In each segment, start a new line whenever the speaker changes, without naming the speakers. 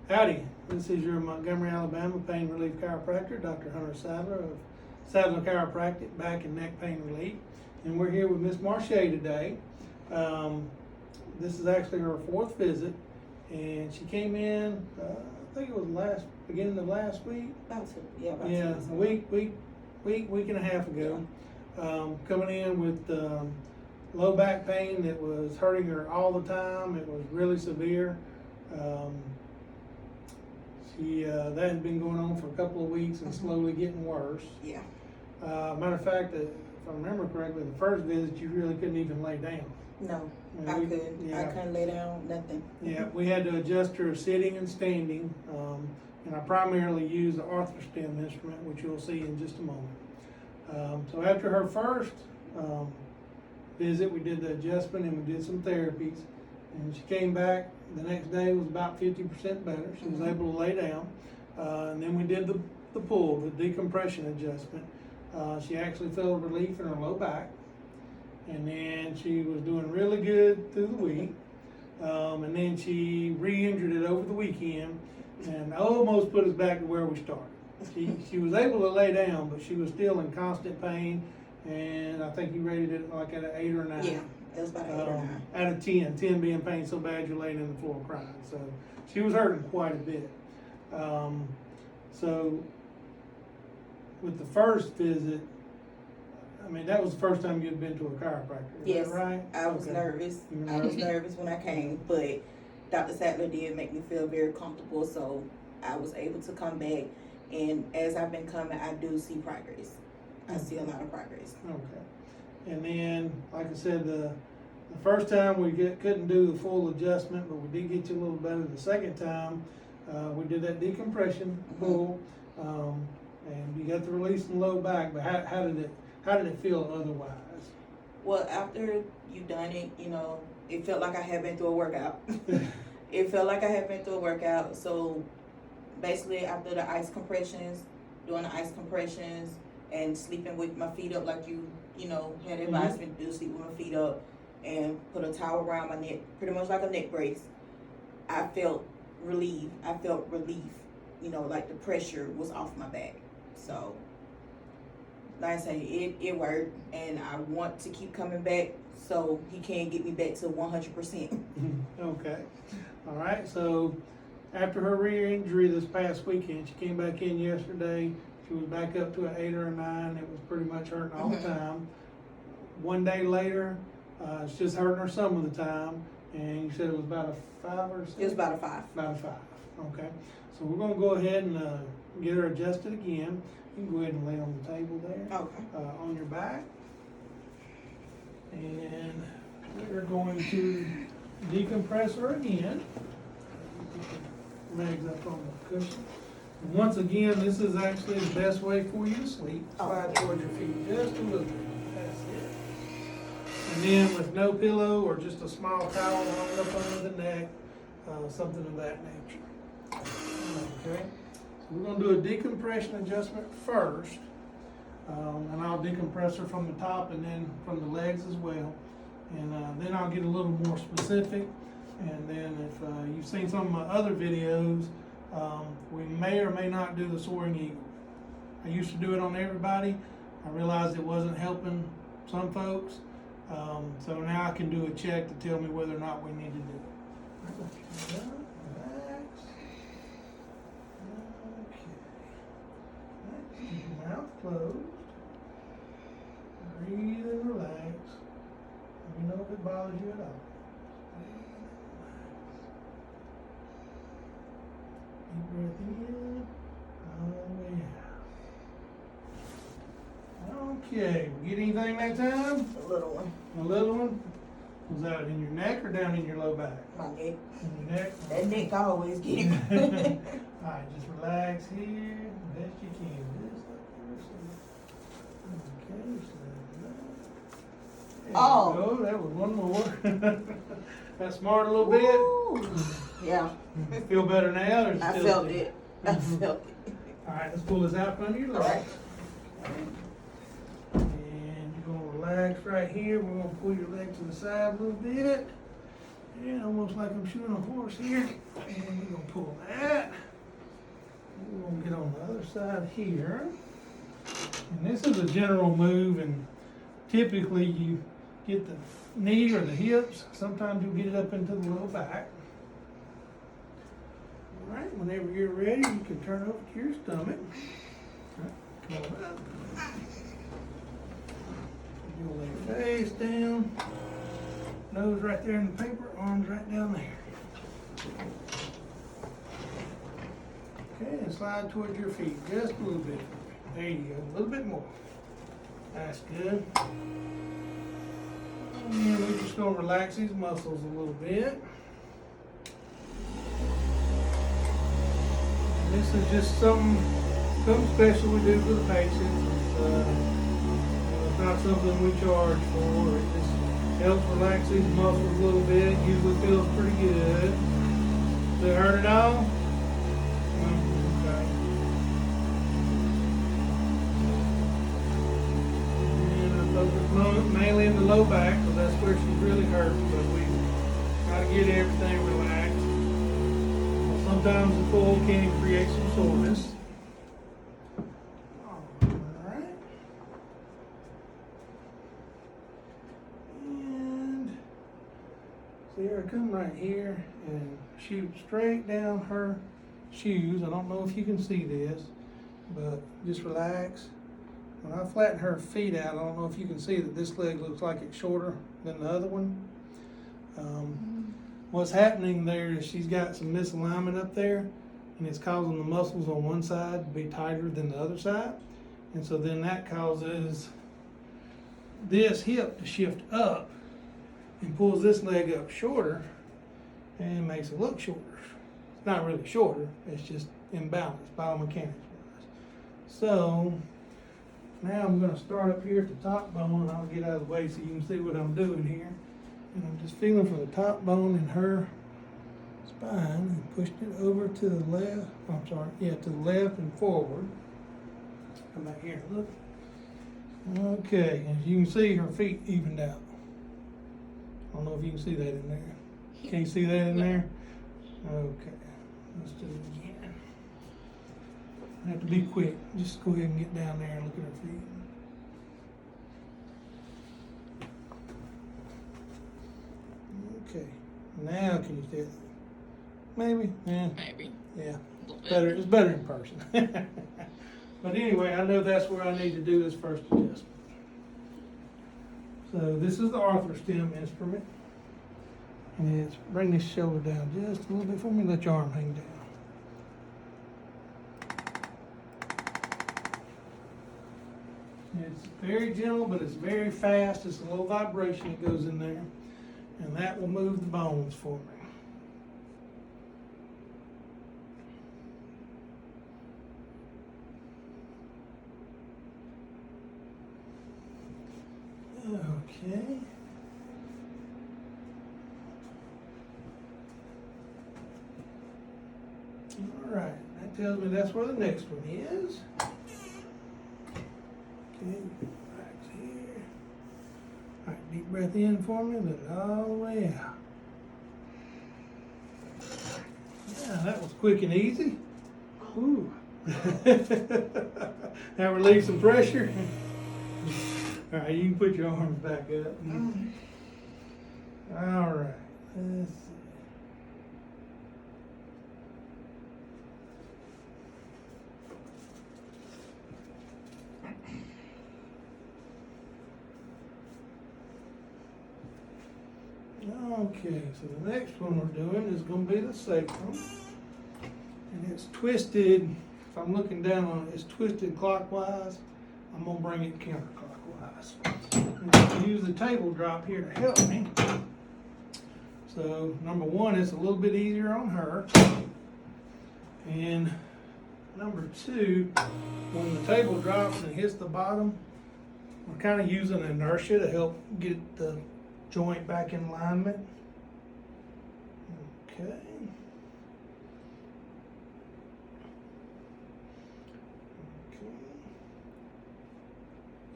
Howdy, this is your Montgomery, Alabama pain relief chiropractor, Dr. Hunter Sadler of Sadler Chiropractic, back and neck pain relief. And we're here with Miss Marche today. This is actually her 4th visit, and she came in, I think it was beginning of last week.
About 2
week and a half ago. Coming in with low back pain that was hurting her all the time. It was really severe. That had been going on for a couple of weeks and slowly getting worse.
Yeah.
Matter of fact, if I remember correctly, the first visit you really couldn't even lay down.
No,
And
I couldn't.
yeah.
I couldn't lay down, nothing.
Yeah, we had to adjust her sitting and standing, and I primarily use the arthrostem instrument, which you'll see in just a moment. So after her first visit, we did the adjustment and we did some therapies, and she came back the next day was about 50% better. She was able to lay down, and then we did the pull, the decompression adjustment. She actually felt relief in her low back, and then she was doing really good through the week. And then she re-injured it over the weekend and almost put us back to where we started. She was able to lay down, but she was still in constant pain, and I think you rated it like at an 8 or 9.
Yeah, it was about an 8 or 9.
Out of 10, 10 being pain so bad you're laying in the floor crying. So she was hurting quite a bit. So with the first visit, I mean, that was the first time you'd been to a chiropractor, is
Yes,
that right?
I was nervous.
You were
I was
nervous?
nervous when I came, but Dr. Sadler did make me feel very comfortable, so I was able to come back. And as I've been coming, I do see progress. I see a lot of progress.
Okay. And then, like I said, the first time we couldn't do the full adjustment, but we did get you a little better the second time. We did that decompression pull, and you got the release in the low back. But how did it feel otherwise?
Well, after you done it, it felt like I had been through a workout. It felt like I had been through a workout. So basically, after the ice compressions, doing the ice compressions and sleeping with my feet up like you had advised me to do, sleep with my feet up and put a towel around my neck, pretty much like a neck brace. I felt relieved. I felt relief. Like the pressure was off my back. So, like I say, it worked, and I want to keep coming back so he can get me back to 100%.
Okay. All right. So after her rear injury this past weekend, she came back in yesterday. She was back up to an 8 or a 9. It was pretty much hurting all the time. One day later, it's just hurting her some of the time. And you said it was about a 5 or 6?
It was about a 5.
About a 5. Okay. So we're going to go ahead and get her adjusted again. You can go ahead and lay on the table there.
Okay.
On your back. And we're going to decompress her again. Put the legs up on the cushion. And once again, this is actually the best way for you to sleep. Slide towards your feet just a little bit. That's it. And then with no pillow or just a small towel hung up under the neck, something of that nature. Okay. So we're going to do a decompression adjustment first. And I'll decompress her from the top and then from the legs as well. And then I'll get a little more specific. And then if you've seen some of my other videos, we may or may not do the soaring eagle. I used to do it on everybody. I realized it wasn't helping some folks. So now I can do a check to tell me whether or not we need to do it. Relax. Okay. Keep your mouth closed. Breathe and relax. Let me know if it bothers you at all. Deep breath in, all the way out. Okay, we get anything that time?
A little one.
A little one? Was that in your neck or down in your low back?
My neck.
In your neck?
That neck always get it.
Alright, just relax here, best you can. Just like this. Okay, so there
Oh.
you go. That was one more. That smart a little bit?
Ooh. Yeah.
Feel better now? Or
I
still
felt
stiff?
it. I felt it.
Alright, let's pull this out from under your
All
leg.
right.
And you're going to relax right here. We're going to pull your leg to the side a little bit. And almost like I'm shooting a horse here. And we're going to pull that. other side here. And this is a general move, and typically you get the knee or the hips. Sometimes you'll get it up into the low back. All right, whenever you're ready, you can turn over to your stomach. All right, come on up. You'll lay your face down. Nose right there in the paper, arms right down there. Okay, and slide towards your feet just a little bit. There you go, a little bit more. That's good. And we're just going to relax these muscles a little bit. This is just something special we do for the patients. It's not something we charge for. It just helps relax these muscles a little bit. Usually feels pretty good. Does it hurt at all? No? Okay. And I focus mainly in the low back because that's where she's really hurt. But we try to get everything relaxed. Sometimes the pull can create some soreness. Alright. And see her come right here and shoot straight down her shoes. I don't know if you can see this, but just relax. When I flatten her feet out, I don't know if you can see that this leg looks like it's shorter than the other one. What's happening there is she's got some misalignment up there, and it's causing the muscles on one side to be tighter than the other side. And so then that causes this hip to shift up and pulls this leg up shorter and makes it look shorter. It's not really shorter, it's just imbalanced biomechanics wise. So now I'm going to start up here at the top bone. I'll get out of the way so you can see what I'm doing here. And I'm just feeling from the top bone in her spine and pushed it over to the left. To the left and forward. Come back here and look. Okay, as you can see, her feet evened out. I don't know if you can see that in there. Can you see that in there? Okay, let's do it again. I have to be quick. Just go ahead and get down there and look at her feet. Okay, now can you see it? Maybe? Yeah.
Maybe.
Yeah. Better. It's better in person. But anyway, I know that's where I need to do this first adjustment. So this is the arthrostem instrument. And it's bring this shoulder down just a little bit for me. Let your arm hang down. It's very gentle, but it's very fast. It's a little vibration that goes in there. And that will move the bones for me. Okay. All right. That tells me that's where the next one is. Okay. Right here. All right, deep breath in for me, let it all the way out. Yeah, that was quick and easy. Ooh. That relieved some pressure. All right, you can put your arms back up. All right, let's see. Okay, so the next one we're doing is going to be the sacrum. And it's twisted, if I'm looking down on it, it's twisted clockwise. I'm going to bring it counterclockwise. And I'll use the table drop here to help me. So, number one, it's a little bit easier on her. And number two, when the table drops and hits the bottom, we're kind of using inertia to help get the joint back in alignment. Okay.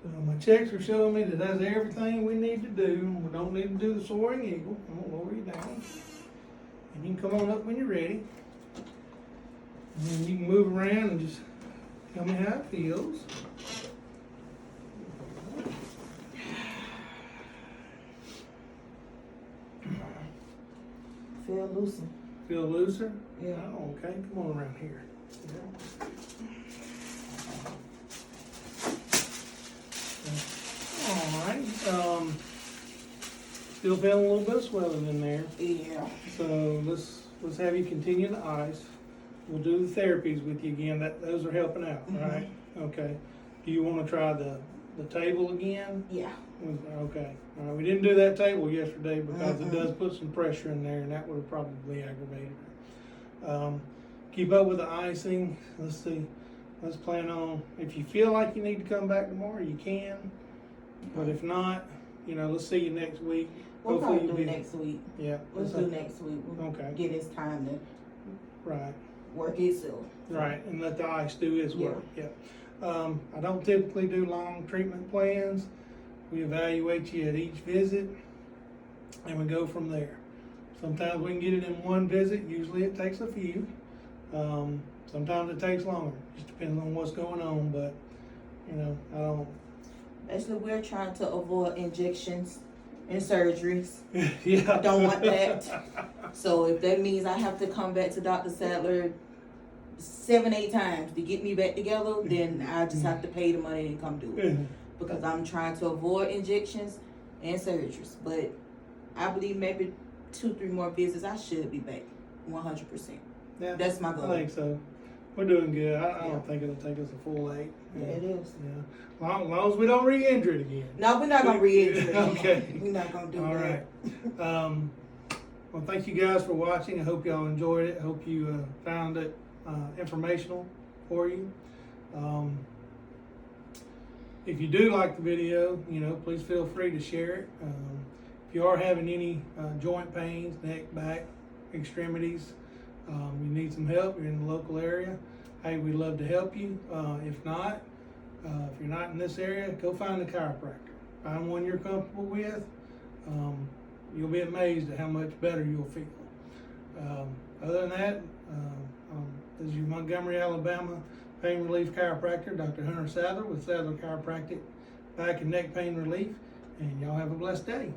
So my checks are showing me that that's everything we need to do. We don't need to do the soaring eagle. I'm going to lower you down. And you can come on up when you're ready. And then you can move around and just Tell me how it feels.
Feel looser.
Feel looser?
Yeah.
Oh, okay, come on around here. All right, still feeling a little bit of swelling in there.
Yeah.
So let's have you continue the ice. We'll do the therapies with you again. Those are helping out, right? Okay. Do you want to try the table again?
Yeah.
Okay. All right. We didn't do that table yesterday because it does put some pressure in there, and that would have probably aggravated it. Keep up with the icing. Let's see. Let's plan on, if you feel like you need to come back tomorrow, you can. But if not, let's see you next week.
We'll
Hopefully
probably do next week.
Yeah.
Let's do next week. We'll
Okay.
get his time to
Right.
work itself.
Right, and let the ice do its work. Yeah. I don't typically do long treatment plans. We evaluate you at each visit, and we go from there. Sometimes we can get it in one visit. Usually it takes a few. Sometimes it takes longer. Just depends on what's going on. But I don't.
Basically, we're trying to avoid injections and surgeries.
Yeah.
I don't want that. So if that means I have to come back to Dr. Sadler 7-8 times to get me back together, then I just have to pay the money and come do it. Because I'm trying to avoid injections and surgeries. But I believe maybe 2-3 more visits, I should be back 100%.
Yeah,
That's my goal.
I think so. We're doing good. I
Yeah.
don't think it'll take us a full 8.
Yeah, it is.
Yeah. Long as we don't re-injure it again.
No, we're not going to re-injure it.
Okay.
We're not going to do
All
that.
right. Well, thank you guys for watching. I hope y'all enjoyed it. I hope you found it informational for you. If you do like the video, please feel free to share it. If you are having any joint pains, neck, back, extremities, you need some help, you're in the local area, hey, we'd love to help you. If not, if you're not in this area, go find a chiropractor. Find one you're comfortable with. You'll be amazed at how much better you'll feel. Other than that, this is your Montgomery, Alabama pain relief chiropractor, Dr. Hunter Sadler with Sadler Chiropractic, back and neck pain relief, and y'all have a blessed day.